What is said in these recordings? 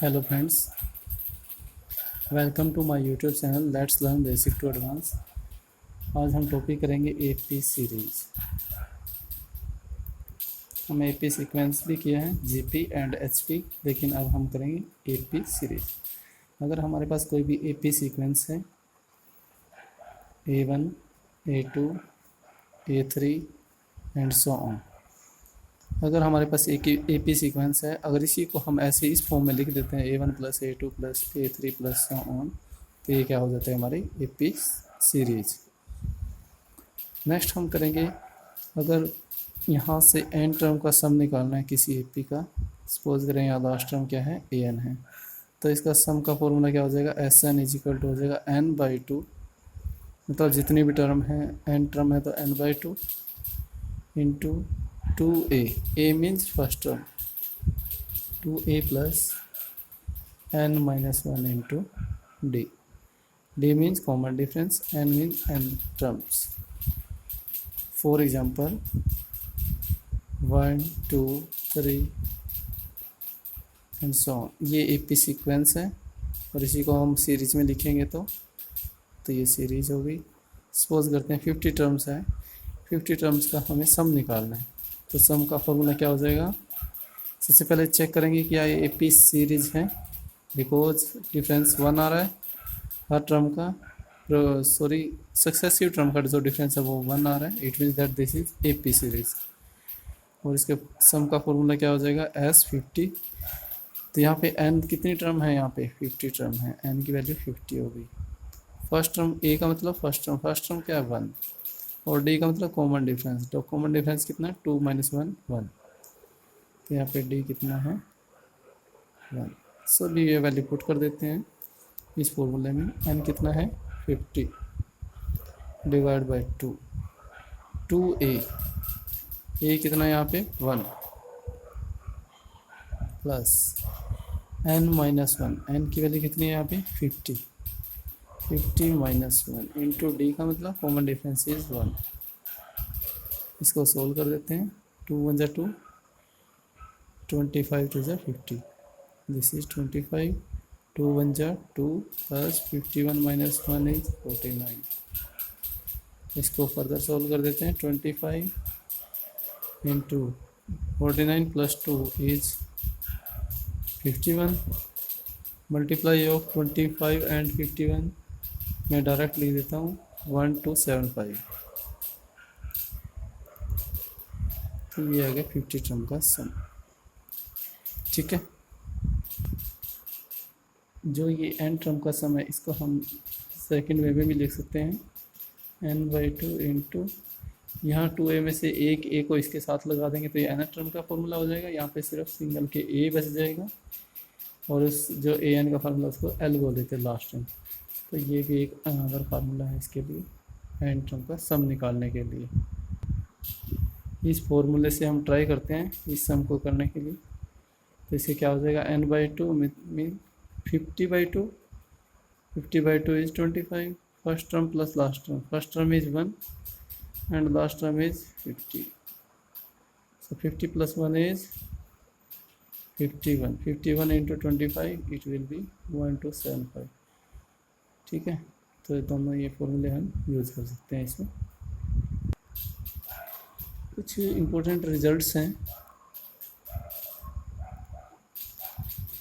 Hello friends, welcome to my YouTube channel let's learn basic to advance. आज हम topic करेंगे AP series. हम AP sequence भी किया है, जीपी एंड एचपी, लेकिन अब हम करेंगे एपी सीरीज। अगर हमारे पास कोई भी एपी सीक्वेंस है A1, A2, A3 and so on. अगर हमारे पास एक ए पी सीक्वेंस है, अगर इसी को हम ऐसे इस फॉर्म में लिख देते हैं A1 plus A2 plus A3 plus so on, तो ये क्या हो जाता है हमारी ए पी सीरीज। नेक्स्ट हम करेंगे, अगर यहाँ से एन टर्म का सम निकालना है किसी ए पी का, सपोज करें यहाँ लास्ट टर्म क्या है एन है, तो इसका सम का फॉर्मूला क्या हो जाएगा S N is equal to हो जाएगा n/2, मतलब जितनी भी टर्म है एन टर्म है तो n/2 into 2a, a means first term, 2a plus n-1 into d, d means common difference, n means n terms. For example 1, 2, 3 and so on. ये AP sequence है और इसी को हम सीरीज में लिखेंगे तो ये सीरीज होगी। सपोज करते हैं 50 टर्म्स है, 50 टर्म्स का हमें सम निकालना है, तो सम का फॉर्मूला क्या हो जाएगा। सबसे पहले चेक करेंगे कि ये एपी सीरीज है, बिकॉज डिफरेंस 1 आ रहा है हर टर्म का, सक्सेसिव टर्म का जो डिफरेंस है वो 1 आ रहा है, it means that this is AP series. और इसके सम का फॉर्मूला क्या हो जाएगा S50। तो यहाँ पे n कितनी टर्म है, यहाँ पे 50 टर्म है, n की वैल्यू 50 होगी। फर्स्ट टर्म a का मतलब फर्स्ट टर्म क्या है 1, और d का मतलब कॉमन डिफरेंस, तो कॉमन डिफरेंस कितना है 2 - 1 1, तो यहाँ पे d कितना है 1। सभी ये वैल्यू पुट कर देते हैं इस फॉर्मूले में। n कितना है 50 डिवाइड बाई 2, 2a, a कितना है यहाँ पे 1 प्लस n-1, n की वैल्यू कितनी है यहाँ पे 50, 50 - 1 इंटू d का मतलब कॉमन डिफरेंस इज 1। इसको सोल्व कर देते हैं, 2 × 1 = 2, 25 × 2 = 50, दिस इज 25, 2 × 1 = 2 प्लस 51 - 1 इज 49। इसको फर्दर सोल्व कर देते हैं, 25 into 49 plus 2 is 51, multiply of 25 and 51 मैं डायरेक्ट लिख देता हूँ 1275, तो ये आ गया 50 टर्म का सम। ठीक है, जो ये n टर्म का सम है इसको हम सेकंड वे में भी लिख सकते हैं, n/2 इंटू यहाँ 2a में से एक a को इसके साथ लगा देंगे तो ये n टर्म का फॉर्मूला हो जाएगा। यहाँ पे सिर्फ सिंगल के a बच जाएगा, और उस जो an का फार्मूला उसको l बोल देते हैं लास्ट टाइम, तो ये भी एक अनदर फार्मूला है इसके लिए, n टर्म का सम निकालने के लिए। इस फॉर्मूले से हम ट्राई करते हैं इस सम को करने के लिए, तो इससे क्या हो जाएगा n/2 mean 50/2, 50/2 is 25, first term plus last term, first term is 1 and last term is 50, so 50 + 1 is 51, 51 into 25 it will be 1275। ठीक है, तो दोनों ये फॉर्मूले हम यूज़ कर सकते हैं इसमें। कुछ इम्पोर्टेंट रिजल्ट्स हैं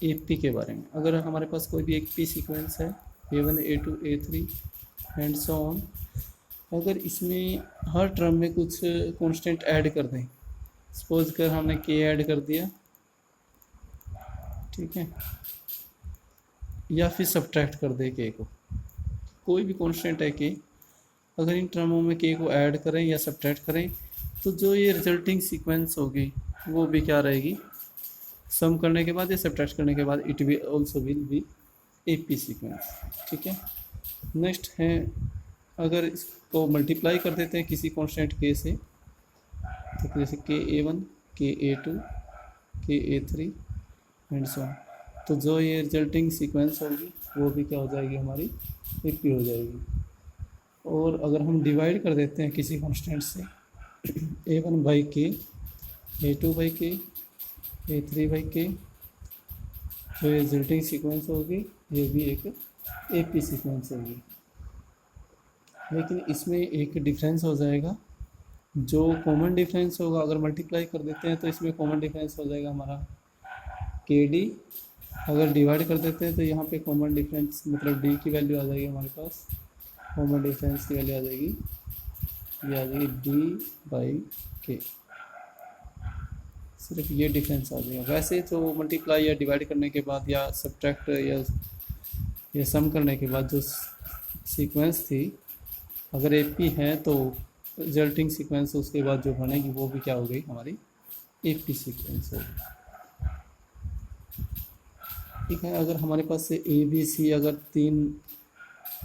एपी के बारे में। अगर हमारे पास कोई भी एक पी सीक्वेंस है A1, A2, A3 and so on, अगर इसमें हर टर्म में कुछ कांस्टेंट ऐड कर दें, सपोज कर हमने k ऐड कर दिया, ठीक है, या फिर सब्ट्रैक्ट कर दे k को, कोई भी कांस्टेंट है k, अगर इन टर्मों में k को ऐड करें या सब्ट्रैक्ट करें तो जो ये रिजल्टिंग सीक्वेंस होगी वो भी क्या रहेगी, सम करने के बाद या सब्ट्रैक्ट करने के बाद it will also will be AP sequence. ठीक है, नेक्स्ट है, अगर इसको मल्टीप्लाई कर देते हैं किसी कांस्टेंट k से, तो जैसे ka1, ka2, ka3 and so on, तो जो ये रिजल्टिंग सीक्वेंस होगी वो भी क्या हो जाएगी हमारी एपी हो जाएगी। और अगर हम डिवाइड कर देते हैं किसी कांस्टेंट से a1/k, a2/k, a3/k जो ये रिजल्टिंग सीक्वेंस होगी ये भी एक एपी सीक्वेंस होगी। लेकिन इसमें एक डिफरेंस हो जाएगा, जो कॉमन डिफरेंस होगा अगर मल्टीप्लाई कर देते हैं तो इसमें कॉमन डिफरेंस हो जाएगा हमारा के डी। अगर डिवाइड कर देते हैं तो यहाँ पे कॉमन डिफरेंस मतलब डी की वैल्यू आ जाएगी हमारे पास, कॉमन डिफरेंस की वैल्यू आ जाएगी, ये आ जाएगी डी बाई के। सिर्फ ये डिफरेंस आ जाएगा। वैसे तो मल्टीप्लाई या डिवाइड करने के बाद या सब्ट्रैक्ट या सम करने के बाद जो सीक्वेंस थी अगर एपी है तो रिजल्टिंग सीक्वेंस उसके बाद जो बनेगी वो भी क्या हो गई हमारी एपी सीक्वेंस होगी। ठीक है, अगर हमारे पास से ए बी सी अगर 3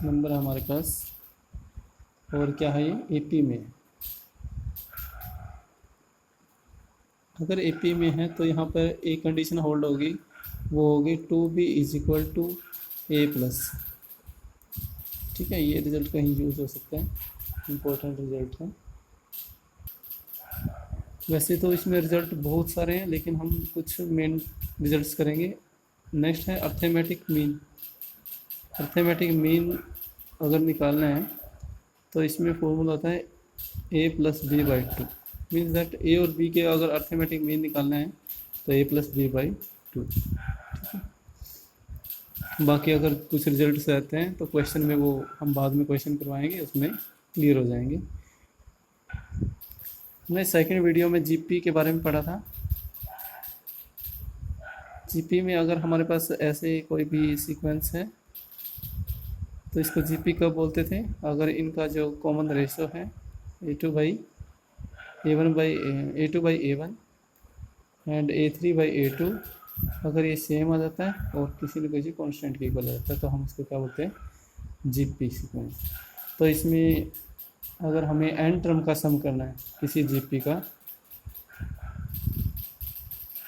नंबर है हमारे पास और क्या है ये एपी में, अगर एपी में है तो यहाँ पर एक कंडीशन होल्ड होगी, वो होगी 2b is equal to a plus. ठीक है, ये रिजल्ट कहीं यूज़ हो सकता है, इम्पोर्टेंट रिजल्ट है। वैसे तो इसमें रिजल्ट बहुत सारे हैं लेकिन हम कुछ मेन रिजल्ट्स करेंगे। नेक्स्ट है अर्थमेटिक मीन। अर्थमेटिक मीन अगर निकालना है तो इसमें फॉर्मूला होता है A plus B by two. Means that A और बी के अगर अर्थमेटिक मीन निकालना है तो A plus B by two. ठीक है, बाकी अगर कुछ रिजल्ट्स रहते हैं तो क्वेश्चन में वो हम बाद में क्वेश्चन करवाएंगे, उसमें क्लियर हो जाएंगे। हमने सेकंड वीडियो में जीपी के बारे में पढ़ा था। जीपी में अगर हमारे पास ऐसे कोई भी सीक्वेंस है तो इसको जीपी कब बोलते थे, अगर इनका जो कॉमन रेशो है A2 by A1 and A3 by A2 अगर ये सेम आ जाता है और किसी न किसी कांस्टेंट के इक्वल आ जाता है तो हम उसको क्या बोलते हैं जीपी सीक्वेंस। तो इसमें अगर हमें एन टर्म का सम करना है किसी जीपी का,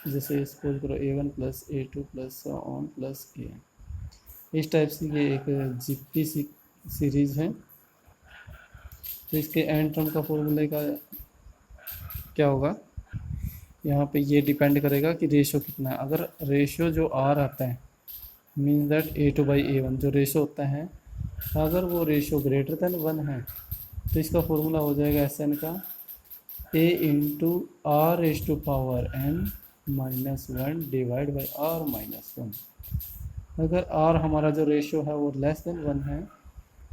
जैसे सपोज करो a1 plus a2 plus on plus an, इस टाइप से ये एक जीपी सीरीज है। तो इसके एन टर्म का फॉर्मूले का क्या होगा, यहाँ पे ये डिपेंड करेगा कि रेशो कितना है। अगर रेशो जो आर आता है means that a2 by a1 जो रेशो होता है, अगर वो रेशो ग्रेटर देन 1 है तो इसका फॉर्मूला हो जाएगा एस एन का a into r raise to power n minus 1 divide by r minus 1। अगर आर हमारा जो रेशो है वो लेस देन 1 है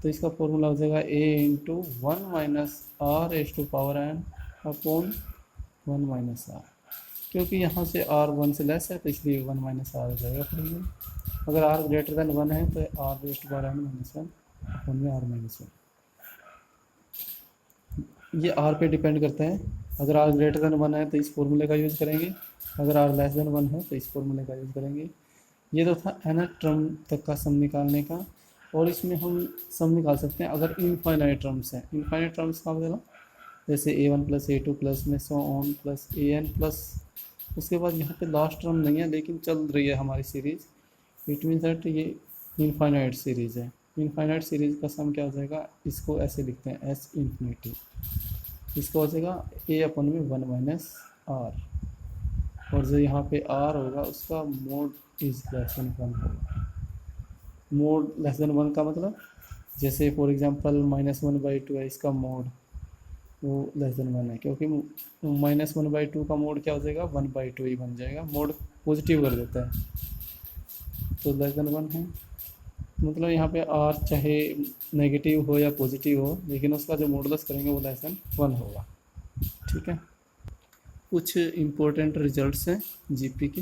तो इसका फॉर्मूला हो जाएगा a into 1 minus r raise to power n upon 1 minus r. क्योंकि यहाँ से आर 1 से लेस है तो इसलिए 1 माइनस आर हो जाएगा फॉर्मूला। अगर आर ग्रेटर देन 1 है तो r raise to power n minus 1 upon में आर माइनस 1। ये आर पे डिपेंड करता है। अगर आर ग्रेटर देन 1 है तो इस फॉर्मूले का यूज़ करेंगे, अगर आर लेस देन 1 है तो इस फॉर्मूले का यूज़ करेंगे। ये तो था nth टर्म तक का सम निकालने का। और इसमें हम सम निकाल सकते हैं अगर इनफाइनाइट टर्म्स हैं। इनफाइनाइट टर्म्स का मतलब जैसे a1 प्लस a2 प्लस में so on plus an plus, उसके बाद यहाँ पे लास्ट टर्म नहीं है लेकिन चल रही है हमारी सीरीज़। इट मीन्स दैट ये इनफाइनाइट सीरीज़ है। इनफाइनाइट सीरीज़ का सम क्या हो जाएगा, इसको ऐसे लिखते हैं एस इन्फिनिटी। इसका हो जाएगा a अपन में 1 माइनस आर, और जो यहाँ पे आर होगा उसका मोड इज लेस देन 1 होगा। मोड लेस देन 1 का मतलब जैसे फॉर एग्जांपल -1/2 है, इसका मोड वो लेस देन 1 है क्योंकि -1/2 का मोड क्या हो जाएगा 1/2 ही बन जाएगा। मोड पॉजिटिव कर देता है तो लेस देन 1 है। मतलब यहाँ पे आर चाहे नेगेटिव हो या पॉजिटिव हो लेकिन उसका जो मॉडुलस करेंगे वो लेस देन 1 होगा। ठीक है, कुछ इम्पोर्टेंट रिजल्ट्स हैं जीपी के।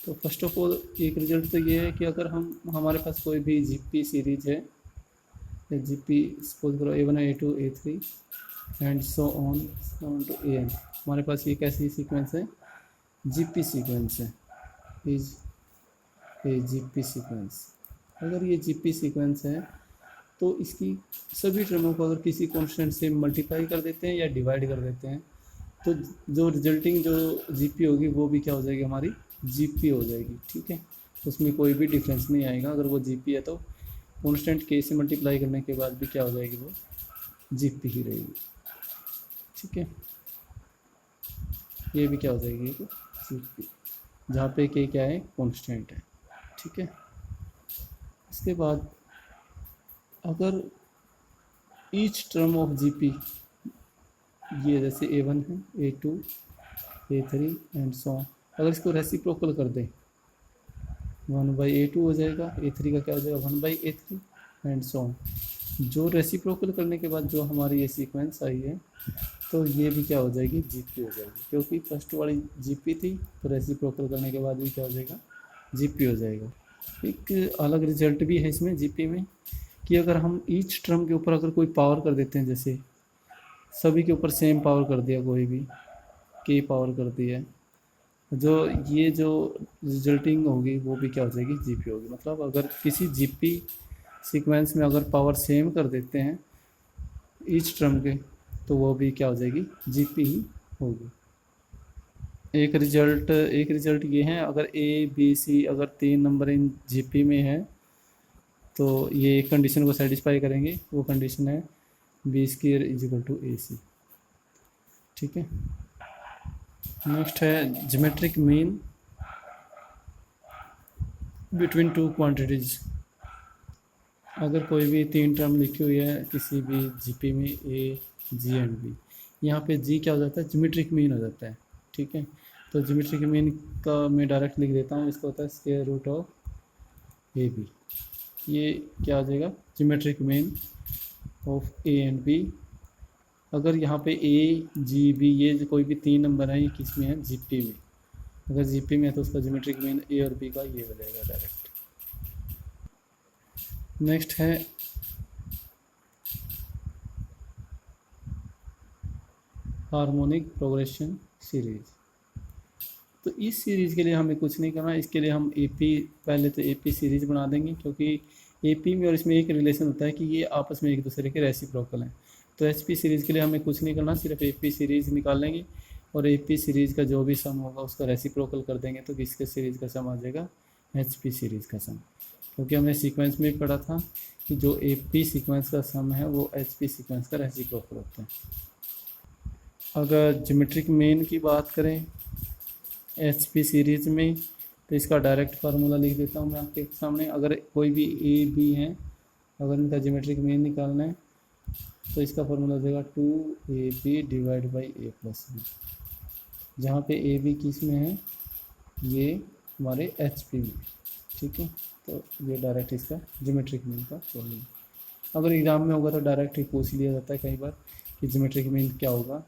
तो फर्स्ट ऑफ ऑल एक रिजल्ट तो ये है कि अगर हमारे पास कोई भी जीपी सीरीज है, जीपी सपोज करो a1 a2 a3 and so on to an, हमारे पास ये कैसी सीक्वेंस है जीपी सीक्वेंस है, इज ए जीपी सीक्वेंस। अगर ये जीपी सीक्वेंस है तो इसकी सभी टर्मों को अगर किसी कांस्टेंट से मल्टीप्लाई कर देते हैं या डिवाइड कर देते हैं तो जो रिजल्टिंग जो जीपी होगी वो भी क्या हो जाएगी हमारी जीपी हो जाएगी। ठीक है, उसमें कोई भी डिफरेंस नहीं आएगा। अगर वो जीपी है तो कांस्टेंट के से मल्टीप्लाई करने के बाद भी क्या हो जाएगी वो जीपी ही रहेगी। ठीक है, ये भी क्या हो जाएगी जीपी। जहाँ पे के क्या है, कांस्टेंट है। ठीक है, इसके बाद अगर ईच टर्म ऑफ जीपी, ये जैसे A1 है, A2, A3 and so on, अगर इसको रेसिप्रोकल कर दें 1/A2 हो जाएगा, A3 का क्या हो जाएगा 1/A3 एंड सो ऑन। जो रेसिप्रोकल करने के बाद जो हमारी ये सीक्वेंस आई है, तो ये भी क्या हो जाएगी, जीपी हो जाएगी, क्योंकि फर्स्ट वाली जीपी थी, तो रेसिप्रोकल करने के बाद भी क्या हो जाएगा, जीपी हो जाएगा। एक अलग रिजल्ट भी है इसमें जीपी में, कि अगर हम ईच टर्म के ऊपर अगर कोई पावर कर देते हैं, जैसे सभी के ऊपर सेम पावर कर दिया, कोई भी के पावर कर दिया, जो ये जो रिजल्टिंग होगी वो भी क्या हो जाएगी, जीपी होगी। मतलब अगर किसी जीपी सीक्वेंस में अगर पावर सेम कर देते हैं ईच टर्म के, तो वो भी क्या हो जाएगी, जीपी ही होगी। एक रिजल्ट ये है, अगर ए बी सी अगर 3 नंबर इन जीपी में है, तो ये कंडीशन को सेटिस्फाई करेंगे, वो कंडीशन है B square is equal to A C. ठीक है, नेक्स्ट है geometric mean between two quantities. अगर कोई भी 3 टर्म लिखी हुई है किसी भी जीपी में, ए जी एंड बी, यहाँ पे जी क्या हो जाता है, ज्योमेट्रिक मीन हो जाता है। ठीक है, तो ज्योमेट्रिक मीन का मैं डायरेक्ट लिख देता हूँ, इसको होता है square root of a b. ये क्या हो जाएगा, geometric mean of a and b. अगर यहाँ पे ए जी बी ये कोई भी 3 नंबर है, ये किस में है, जीपी में। अगर जीपी में है तो उसका ज्योमेट्रिक मीन ए और बी का ये हो जाएगा डायरेक्ट। नेक्स्ट है हार्मोनिक प्रोग्रेशन सीरीज। तो इस सीरीज़ के लिए हमें कुछ नहीं करना, इसके लिए हम एपी, पहले तो एपी सीरीज़ बना देंगे, क्योंकि एपी में और इसमें एक रिलेशन होता है कि ये आपस में एक दूसरे के रेसिप्रोकल हैं। तो एचपी सीरीज़ के लिए हमें कुछ नहीं करना, सिर्फ एपी सीरीज़ निकाल लेंगे और एपी सीरीज़ का जो भी सम होगा उसका रेसिप्रोकल कर देंगे, तो किसके सीरीज़ का सम आ जाएगा, एचपी सीरीज़ का सम। क्योंकि हमने सीक्वेंस में पढ़ा था कि जो एपी सीक्वेंस का सम है वो एचपी सीक्वेंस का रेसिप्रोकल होता है। अगर ज्योमेट्रिक मीन की बात करें एचपी सीरीज़ में, तो इसका डायरेक्ट फार्मूला लिख देता हूँ मैं आपके सामने। अगर कोई भी ए बी है, अगर इनका ज्योमेट्रिक मीन निकालना है, तो इसका फार्मूला हो जाएगा 2ab divide by a plus b, जहाँ पे ए बी किस में है, ये हमारे एचपी में। ठीक है, तो ये डायरेक्ट इसका ज्योमेट्रिक मीन का फार्मूला। अगर एग्जाम में होगा तो डायरेक्ट ही पूछ लिया जाता है कई बार कि ज्योमेट्रिक मीन क्या होगा,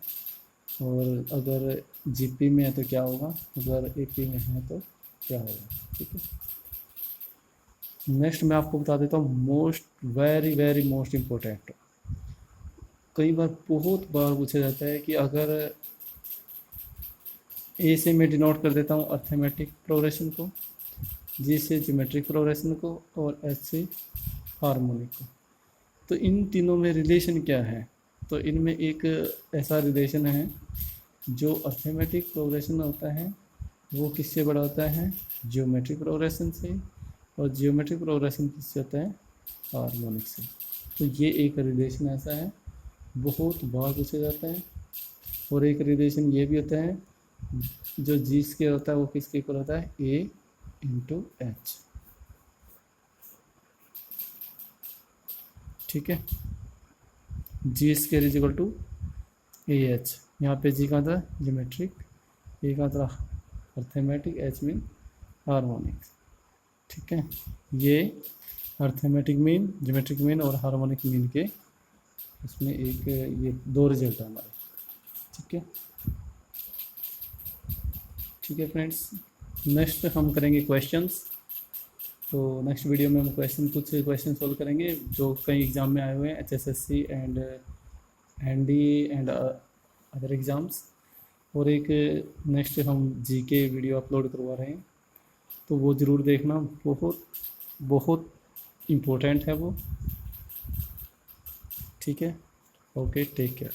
और अगर जीपी में है तो क्या होगा, अगर एपी में है तो क्या होगा। ठीक है, नेक्स्ट मैं आपको बता देता हूँ वेरी मोस्ट इम्पोर्टेंट, कई बार बहुत बार पूछा जाता है कि अगर ए से मैं डिनोट कर देता हूँ अर्थमेटिक प्रोग्रेशन को, जी से ज्योमेट्रिक प्रोग्रेशन को, और एच से हार्मोनिक को, तो इन तीनों में रिलेशन क्या है। तो इनमें एक ऐसा रिलेशन है, जो अर्थमेटिक प्रोग्रेशन होता है वो किससे बड़ा होता है, ज्योमेट्रिक प्रोग्रेशन से, और ज्योमेट्रिक प्रोग्रेशन किससे होता है, हार्मोनिक से। तो ये एक रिलेशन ऐसा है, बहुत बार पूछा जाता है। और एक रिलेशन ये भी होता है, जो जी स्क्वायर होता है वो किसके इक्वल होता है, ए इंटू एच। ठीक है, G square is equal to A H. यहाँ पे जी का था ज्योमेट्रिक, ए का था अर्थमेटिक, एच मीन हार्मोनिक। ठीक है, ये अर्थमेटिक मीन, ज्योमेट्रिक मीन और हार्मोनिक मीन के इसमें एक ये 2 रिजल्ट है हमारे। ठीक है फ्रेंड्स, नेक्स्ट हम करेंगे क्वेश्चंस। तो नेक्स्ट वीडियो में हम कुछ क्वेश्चन सोल्व करेंगे जो कई एग्ज़ाम में आए हुए हैं, HSSC and NDA and other exams. और एक नेक्स्ट हम जीके वीडियो अपलोड करवा रहे हैं, तो वो ज़रूर देखना, बहुत इम्पोर्टेंट है वो। ठीक है, ओके, टेक केयर।